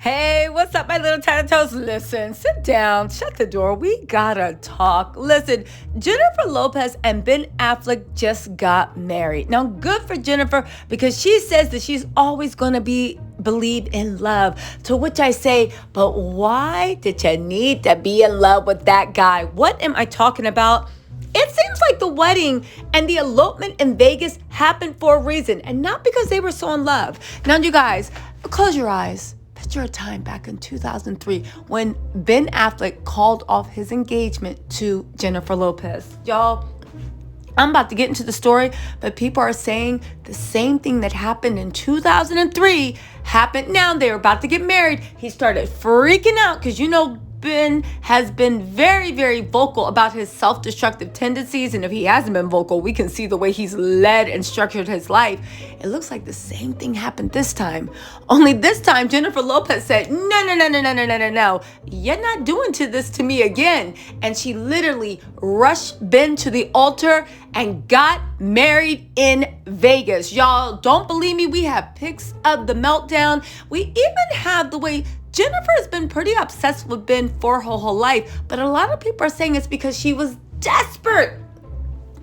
Hey, what's up, my little tiny toes? Listen, sit down, shut the door. We gotta talk. Listen, Jennifer Lopez and Ben Affleck just got married. Now, good for Jennifer because she says that she's always gonna believe in love. To which I say, but why did you need to be in love with that guy? What am I talking about? It seems like the wedding and the elopement in Vegas happened for a reason and not because they were so in love. Now, you guys, close your eyes. Picture a time back in 2003 when Ben Affleck called off his engagement to Jennifer Lopez. Y'all, I'm about to get into the story, but people are saying the same thing that happened in 2003 happened now. They're about to get married. He started freaking out because Ben has been very, very vocal about his self-destructive tendencies. And if he hasn't been vocal, we can see the way he's led and structured his life. It looks like the same thing happened this time. Only this time, Jennifer Lopez said, no. You're not doing this to me again. And she literally rushed Ben to the altar and got married in Vegas. Y'all, don't believe me? We have pics of the meltdown. We even have the way Jennifer has been pretty obsessed with Ben for her whole life, but a lot of people are saying it's because she was desperate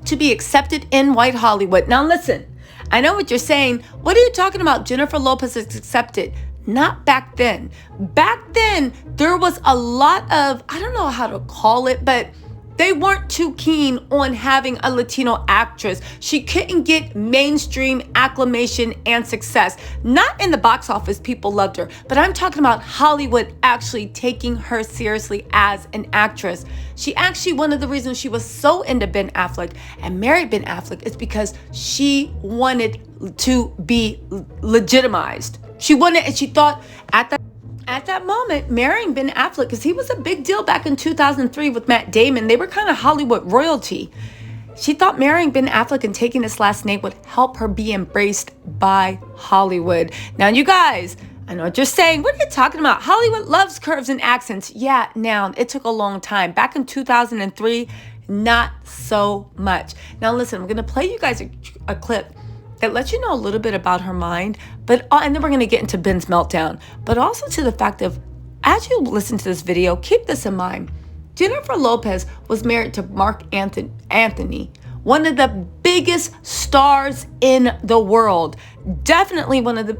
to be accepted in white Hollywood. Now listen, I know what you're saying. What are you talking about? Jennifer Lopez is accepted. Not back then. Back then, there was a lot of, I don't know how to call it, but they weren't too keen on having a Latino actress. She couldn't get mainstream acclamation and success. Not in the box office, people loved her, but I'm talking about Hollywood actually taking her seriously as an actress. She actually, one of the reasons she was so into Ben Affleck and married Ben Affleck is because she wanted to be legitimized. She wanted, and she thought at that moment, marrying Ben Affleck, because he was a big deal back in 2003 with Matt Damon. They were kind of Hollywood royalty. She thought marrying Ben Affleck and taking his last name would help her be embraced by Hollywood. Now, you guys, I know what you're saying. What are you talking about? Hollywood loves curves and accents. Yeah, now, it took a long time. Back in 2003, not so much. Now, listen, I'm going to play you guys a clip that lets you know a little bit about her mind, and then we're going to get into Ben's meltdown, but also to the fact of, as you listen to this video, keep this in mind. Jennifer Lopez was married to Mark Anthony, one of the biggest stars in the world, definitely one of the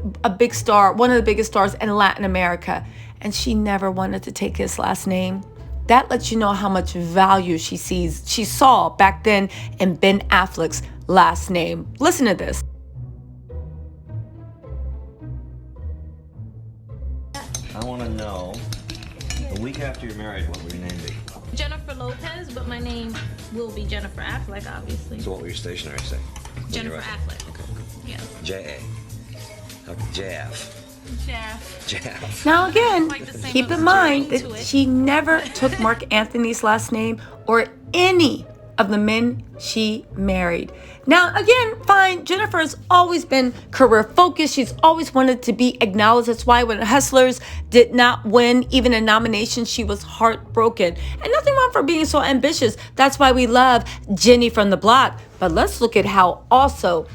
biggest stars in Latin America, and she never wanted to take his last name. That lets you know how much value she saw back then in Ben Affleck's last name. Listen to this. I want to know, a week after you're married, what will your name be? Jennifer Lopez, but my name will be Jennifer Affleck, obviously. So what will your stationery say? Jennifer Affleck. Okay. Yeah. J.A. Okay, J.F. Jeff. Now again, Like the same keep in as mind Journey to that It. she never took Mark Anthony's last name or any of the men she married. Now, again, fine, Jennifer has always been career focused. She's always wanted to be acknowledged. That's why when Hustlers did not win even a nomination, she was heartbroken. And nothing wrong for being so ambitious. That's why we love Jenny from the Block. But let's look at how also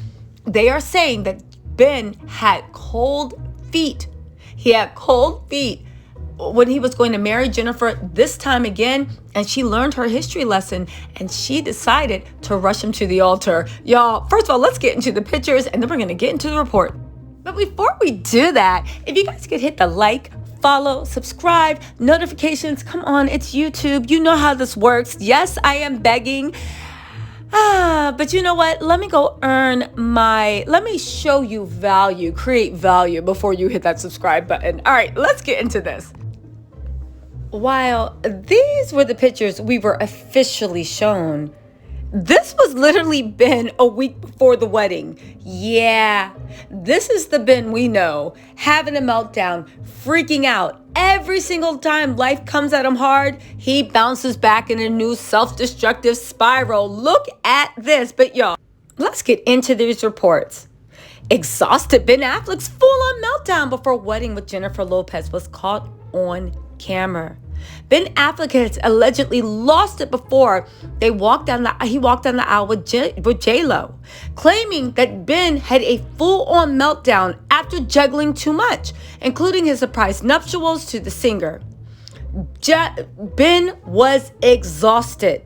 they are saying that Ben had cold feet. He had cold feet when he was going to marry Jennifer this time again, and she learned her history lesson and she decided to rush him to the altar. Y'all, first of all, let's get into the pictures and then we're gonna get into the report. But before we do that, if you guys could hit the like, follow, subscribe, notifications, come on, it's YouTube. You know how this works. Yes, I am begging. But you know what? Let me show you value, create value before you hit that subscribe button. All right, let's get into this. While these were the pictures we were officially shown, this was literally Ben a week before the wedding. Yeah, this is the Ben we know, having a meltdown, freaking out. Every single time life comes at him hard, he bounces back in a new self-destructive spiral. Look at this. But y'all, let's get into these reports. Exhausted Ben Affleck's full-on meltdown before wedding with Jennifer Lopez was caught on camera. Ben Affleck has allegedly lost it before he walked down the aisle with J-Lo, claiming that Ben had a full-on meltdown after juggling too much, including his surprise nuptials to the singer. Ben was exhausted.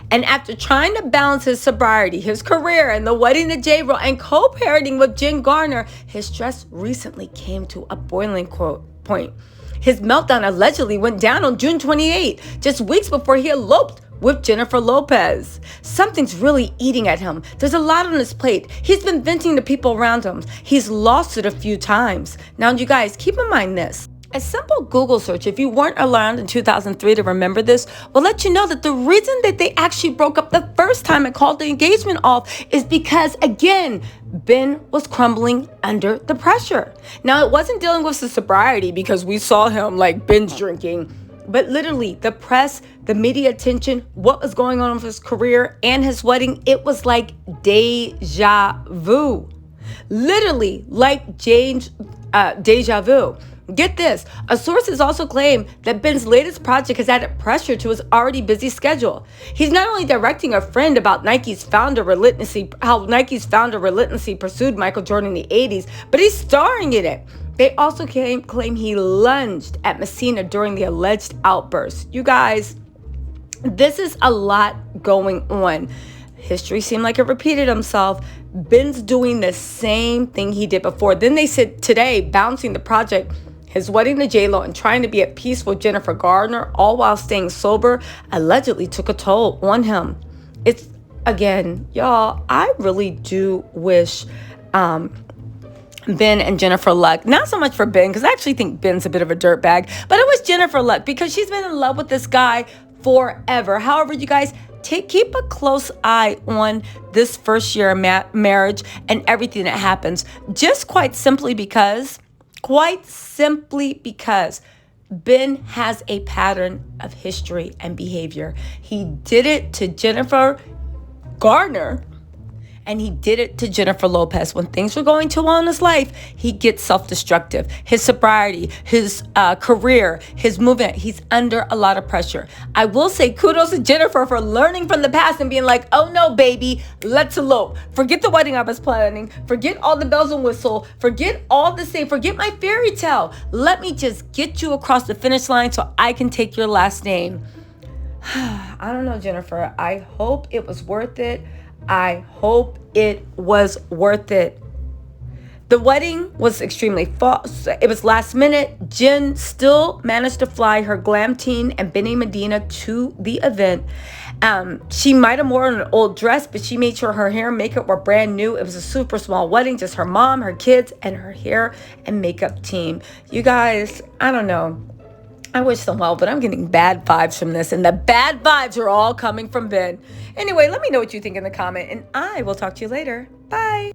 And after trying to balance his sobriety, his career, and the wedding to J-Lo, and co-parenting with Jen Garner, his stress recently came to a boiling point. His meltdown allegedly went down on June 28, just weeks before he eloped with Jennifer Lopez. Something's really eating at him. There's a lot on his plate. He's been venting to people around him. He's lost it a few times. Now, you guys, keep in mind this. A simple Google search, if you weren't around in 2003 to remember this, will let you know that the reason that they actually broke up the first time and called the engagement off is because, again, Ben was crumbling under the pressure. Now, it wasn't dealing with his sobriety because we saw him like binge drinking, but literally the press, the media attention, what was going on with his career and his wedding, it was like deja vu. Literally like deja vu. Get this, a source has also claimed that Ben's latest project has added pressure to his already busy schedule. He's not only directing a friend about how Nike's founder relentlessly pursued Michael Jordan in the 80s, but he's starring in it. They also claim he lunged at Messina during the alleged outburst. You guys, this is a lot going on. History seemed like it repeated himself. Ben's doing the same thing he did before. Then they said today, bouncing the project, his wedding to J-Lo, and trying to be at peace with Jennifer Garner, all while staying sober, allegedly took a toll on him. It's, again, y'all, I really do wish Ben and Jennifer luck. Not so much for Ben, because I actually think Ben's a bit of a dirtbag, but it was Jennifer luck because she's been in love with this guy forever. However, you guys, keep a close eye on this first year of marriage and everything that happens, just quite simply because Ben has a pattern of history and behavior. He did it to Jennifer Garner, and he did it to Jennifer Lopez. When things were going too well in his life, he gets self-destructive. His sobriety, his career, his movement, he's under a lot of pressure. I will say kudos to Jennifer for learning from the past and being like, oh no, baby, let's elope. Forget the wedding I was planning. Forget all the bells and whistle. Forget all the same. Forget my fairy tale. Let me just get you across the finish line so I can take your last name. I don't know, Jennifer. I hope it was worth it. I hope it was worth it. The wedding was extremely false. It was last minute. Jen still managed to fly her glam teen and Benny Medina to the event. She might have worn an old dress, but she made sure her hair and makeup were brand new. It was a super small wedding, just her mom, her kids, and her hair and makeup team. You guys, I don't know. I wish them well, but I'm getting bad vibes from this, and the bad vibes are all coming from Ben. Anyway, let me know what you think in the comment, and I will talk to you later. Bye.